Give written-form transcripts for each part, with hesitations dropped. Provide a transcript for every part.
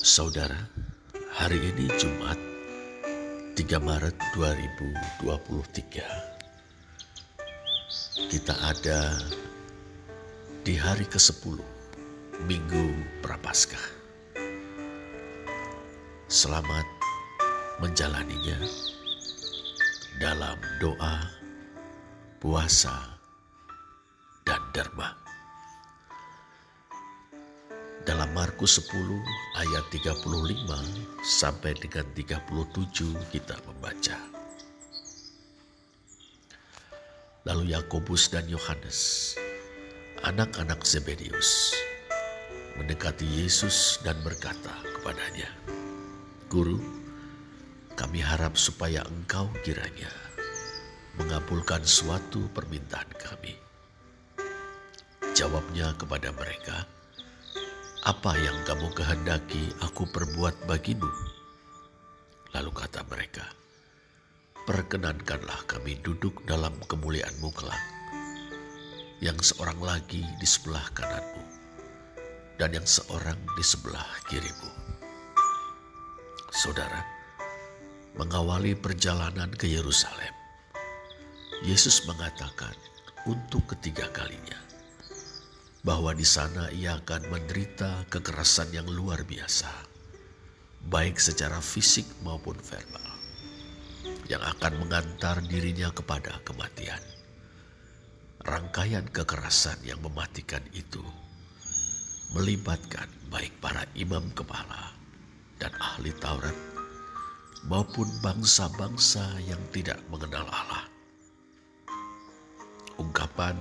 Saudara, hari ini Jumat 3 Maret 2023. Kita ada di hari ke-10 Minggu Prapaskah. Selamat menjalaninya dalam doa, puasa, dan derma. Dalam Markus 10 ayat 35 sampai dengan 37 kita membaca. Lalu Yakobus dan Yohanes, anak-anak Zebedeus, mendekati Yesus dan berkata kepadanya, "Guru, kami harap supaya Engkau kiranya mengabulkan suatu permintaan kami." Jawabnya kepada mereka, "Apa yang kamu kehendaki aku perbuat bagimu?" Lalu kata mereka, "Perkenankanlah kami duduk dalam kemuliaan-Mu kelak, yang seorang lagi di sebelah kanan-Mu, dan yang seorang di sebelah kiri-Mu." Saudara, mengawali perjalanan ke Yerusalem, Yesus mengatakan untuk ketiga kalinya bahwa di sana ia akan menderita kekerasan yang luar biasa, baik secara fisik maupun verbal, yang akan mengantar dirinya kepada kematian. Rangkaian kekerasan yang mematikan itu melibatkan baik para imam kepala dan ahli Taurat maupun bangsa-bangsa yang tidak mengenal Allah. Ungkapan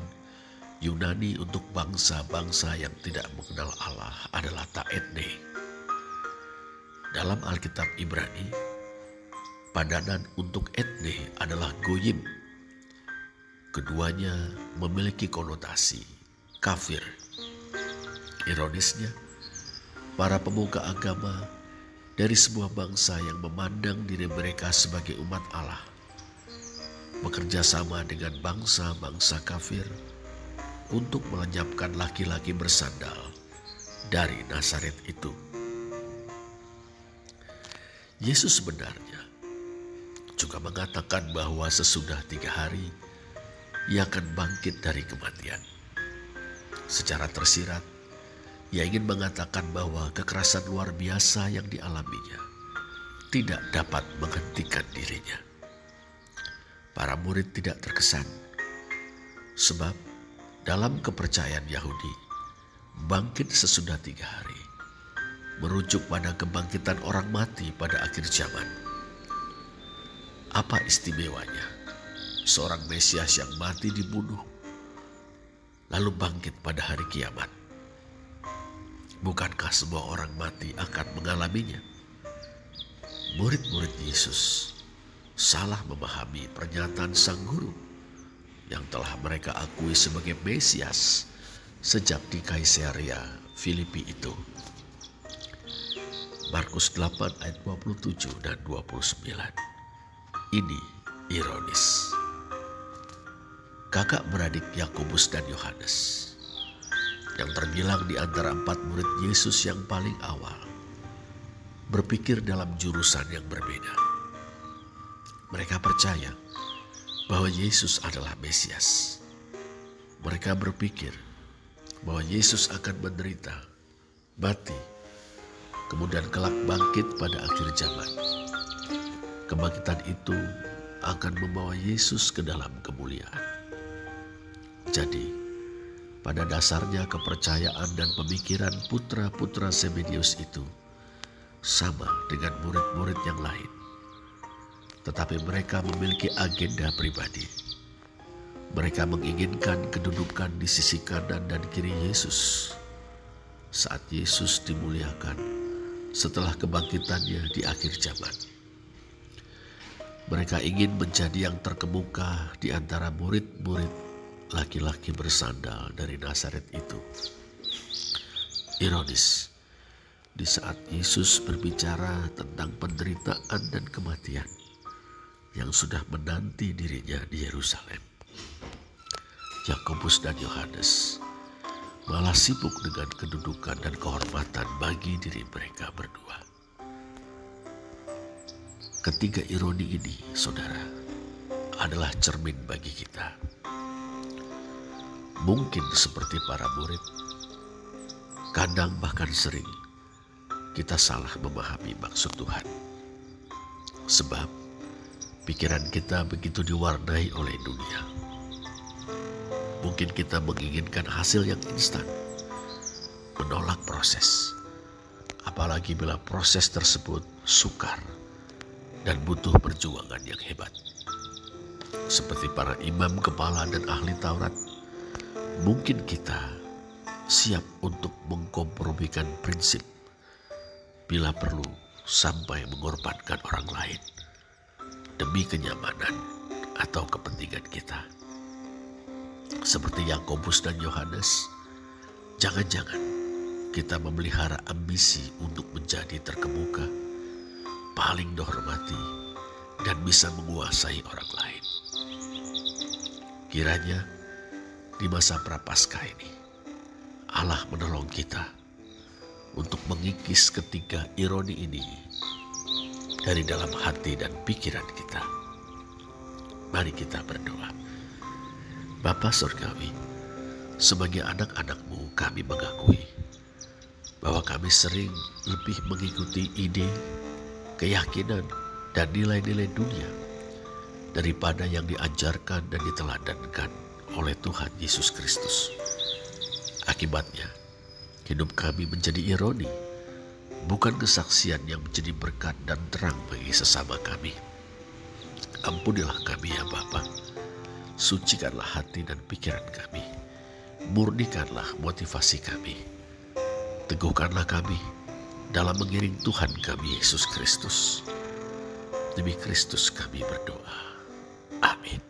Yunani untuk bangsa-bangsa yang tidak mengenal Allah adalah ta'etne. Dalam Alkitab Ibrani, padanan untuk etne adalah goyim. Keduanya memiliki konotasi kafir. Ironisnya, para pemuka agama dari sebuah bangsa yang memandang diri mereka sebagai umat Allah bekerja sama dengan bangsa-bangsa kafir untuk melenyapkan laki-laki bersandal dari Nazaret itu. Yesus sebenarnya juga mengatakan bahwa sesudah 3 hari ia akan bangkit dari kematian. Secara tersirat, ia ingin mengatakan bahwa kekerasan luar biasa yang dialaminya tidak dapat menghentikan dirinya. Para murid tidak terkesan, sebab dalam kepercayaan Yahudi, bangkit sesudah 3 hari merujuk pada kebangkitan orang mati pada akhir zaman. Apa istimewanya seorang Mesias yang mati dibunuh lalu bangkit pada hari kiamat? Bukankah semua orang mati akan mengalaminya? Murid-murid Yesus salah memahami pernyataan Sang Guru yang telah mereka akui sebagai Mesias sejak di Kaisarea Filipi itu. Markus 8 ayat 27 dan 29. Ini ironis. Kakak beradik Yakobus dan Yohanes, yang terbilang di antara 4 murid Yesus yang paling awal, berpikir dalam jurusan yang berbeda. Mereka percaya bahwa Yesus adalah Mesias. Mereka berpikir bahwa Yesus akan menderita, mati, kemudian kelak bangkit pada akhir zaman. Kebangkitan itu akan membawa Yesus ke dalam kemuliaan. Jadi, pada dasarnya kepercayaan dan pemikiran putra-putra Zebedeus itu sama dengan murid-murid yang lain. Tetapi mereka memiliki agenda pribadi. Mereka menginginkan kedudukan di sisi kanan dan kiri Yesus saat Yesus dimuliakan setelah kebangkitannya di akhir zaman. Mereka ingin menjadi yang terkemuka di antara murid-murid laki-laki bersandal dari Nazaret itu. Ironis, di saat Yesus berbicara tentang penderitaan dan kematian yang sudah menanti dirinya di Yerusalem, Yakobus dan Yohanes malah sibuk dengan kedudukan dan kehormatan bagi diri mereka berdua. Ketiga ironi ini, saudara, adalah cermin bagi kita. Mungkin seperti para murid, kadang bahkan sering kita salah memahami maksud Tuhan. Sebab pikiran kita begitu diwarnai oleh dunia. Mungkin kita menginginkan hasil yang instan, menolak proses. Apalagi bila proses tersebut sukar dan butuh perjuangan yang hebat. Seperti para imam kepala dan ahli Taurat, mungkin kita siap untuk mengkompromikan prinsip bila perlu sampai mengorbankan orang lain demi kenyamanan atau kepentingan kita. Seperti Yakobus dan Yohanes, jangan-jangan kita memelihara ambisi untuk menjadi terkemuka, paling dihormati, dan bisa menguasai orang lain. Kiranya di masa prapaskah ini, Allah menolong kita untuk mengikis ketiga ironi ini dari dalam hati dan pikiran kita. Mari kita berdoa. Bapa Surgawi, sebagai anak-anak-Mu kami mengakui bahwa kami sering lebih mengikuti ide, keyakinan, dan nilai-nilai dunia daripada yang diajarkan dan diteladankan oleh Tuhan Yesus Kristus. Akibatnya, hidup kami menjadi ironi, bukan kesaksian yang menjadi berkat dan terang bagi sesama kami. Ampunilah kami ya Bapa, sucikanlah hati dan pikiran kami, murnikanlah motivasi kami, teguhkanlah kami dalam mengiring Tuhan kami Yesus Kristus. Demi Kristus kami berdoa. Amin.